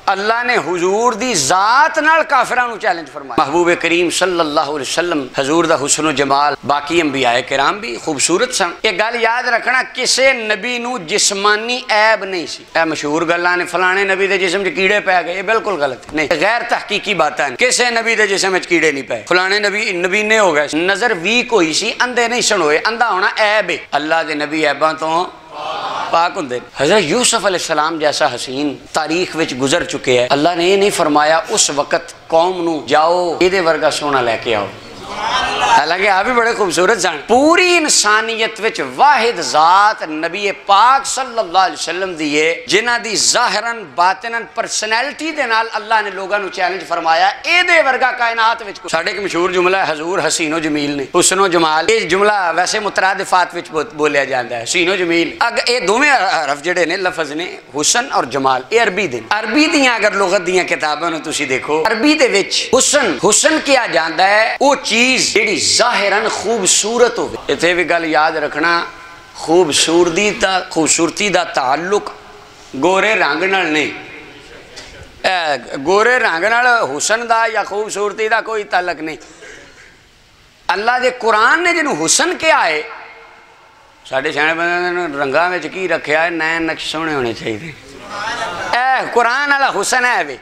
اللہ نے حضور دی ذات نال کافران نو چیلنج فرمایا۔ محبوب کریم صلی اللہ علیہ وسلم حضور دا حسن و جمال باقی انبیاء کرام بھی خوبصورت سن۔ یہ گل یاد رکھنا کسے نبی نو جسمانی عیب نہیں سی۔ اے مشہور گلاں نے فلانے نبی دے جسم چ کیڑے پے گئے، یہ بالکل غلط نہیں، غیر تحقیقی باتاں ہیں۔ کسے نبی دے جسم چ کیڑے نہیں پے، فلانے نبی نے ہو گئے، نظر ویک ہوئی سی، اندھے نہیں سن ہوئے، اندھا ہونا عیب ہے۔ اللہ دے نبی عیباں تو پاک ہندے۔ حضرت یوسف علیہ السلام جیسا حسین تاریخ وچ گزر چکے ہیں، اللہ نے یہ نہیں فرمایا اس وقت قوم نو جاؤ یہ ورگا سونا لے کے آؤ، حالانکہ آپ بھی بڑے خوبصورت سن۔ پوری انسانیت وچ واحد ذات نبی پاک صلی اللہ علیہ وسلم دیئے جنہ دی ظاہراً باطناً پرسنالٹی دے نال اللہ نے لوگاں نو چیلنج فرمایا اے دے ورگا کائنات وچ کو۔ ساڑھے ایک مشہور جملہ ہے حضور حسین و جمیل نے، حسن و جمال، یہ جملہ ویسے مترادفات وچ بولیا جاندہ ہے، حسین و جمیل۔ اگر یہ دوویں حرف جڑے نے لفظ نے حسن اور جمال، یہ عربی دے، عربی دیاں اگر لغت دیاں کتاباں نو تسی دیکھو، عربی دے وچ حسن کیا جاندہ ہے وہ چیز جڑی ظاہراً خوبصورت ہوگی۔ اتنے بھی گل یاد رکھنا، خوبصورتی دا تعلق گورے رنگ نال نہیں، گورے رنگ نال حسن دا یا خوبصورتی دا کوئی تعلق نہیں۔ اللہ دے قرآن نے جنہوں حسن کیا ہے، ساڑھے سیانے بندے نے رنگاں میں کی رکھیا ہے، نین نقش سونے ہونے چاہیے۔ قرآن والا حسن ہے بھی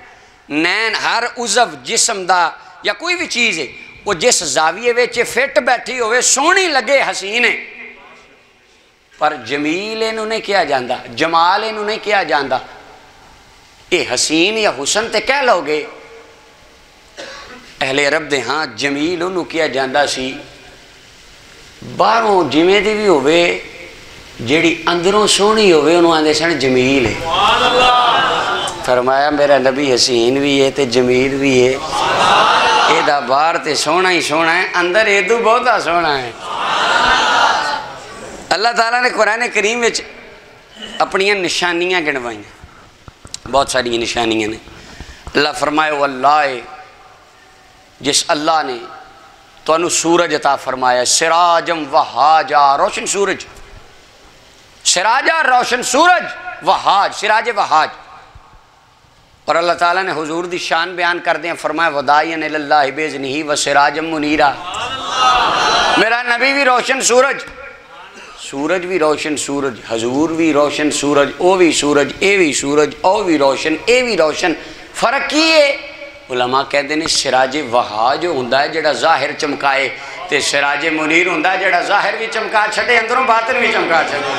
نین ہر عضو جسم دا یا کوئی بھی چیز ہے وہ جس زاویے وچ فٹ بیٹھی ہوئے سونی لگے حسین ہے، پر جمیل انہوں نے کیا جاندہ، جمال انہوں نے کیا جاندہ۔ اے حسین یا حسن تے کہہ لو گے اہل عرب دے ہاں جمیل انہوں کیا جاندہ سی باہروں جمعے دی بھی ہوئے جیڑی اندروں سونی ہوئے انہوں آندے سن جمیل ہے۔ فرمایا میرا نبی حسین بھی ہے تے جمیل بھی ہے، اے دا باہر تے سونا ہی سونا ہے، اندر اے دو بہتا سونا ہے۔ اللہ تعالیٰ نے قرآن کریم وچ اپنیاں نشانیاں گنوائیں، بہت ساری نشانیاں نے۔ اللہ فرمائے واللہ جس اللہ نے تو انہوں سورج عطا فرمایا، سراجم وحاجا، روشن سورج، سراجا روشن سورج، وحاج سراج وحاج۔ اور اللہ تعالیٰ نے حضور دی شان بیان کر دیں، فرمایا وداعین اللہ باذنہ وسراجم منیرا، میرا نبی بھی روشن سورج، سورج بھی روشن سورج، حضور بھی روشن سورج، او بھی سورج، اے بھی سورج، او بھی روشن، اے بھی روشن۔ فرق کی ہے؟ علماء کہتے ہیں سراج وحاج ہوندہ ہے جڑا ظاہر چمکائے تے سراج منیر ہوندہ ہے جڑا ظاہر بھی چمکا چھڑے اندروں باطن بھی چمکا چھڑے۔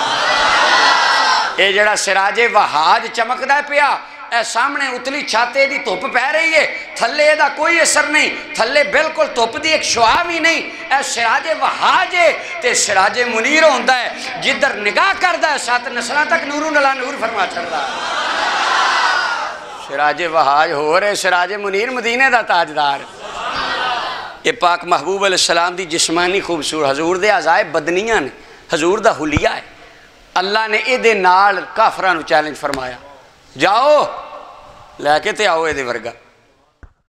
اے جڑا سراج وحاج چمک دا پیا، اے سامنے اتلی چھاتے دی توپ پہ رہی ہے، تھلے دا کوئی اثر نہیں، تھلے بالکل توپ دی ایک شعاع بھی نہیں، اے سراج وحاج ہے تے سراج منیر ہوندہ ہے جدر نگاہ کردہ ہے سات نسلہ تک نورون اللہ نور فرما چھڑتا ہے۔ سراج وحاج ہو رہے سراج منیر مدینے دا تاجدار۔ یہ پاک محبوب علیہ السلام دی جسمانی خوبصورت، حضور دے عزائے بدنیاں نے، حضور دا حلیہ ہے۔ اللہ نے اے دے نال کافرانو چیلنج فرمایا، جاؤ لے کے تے آؤ اے دے ورگا۔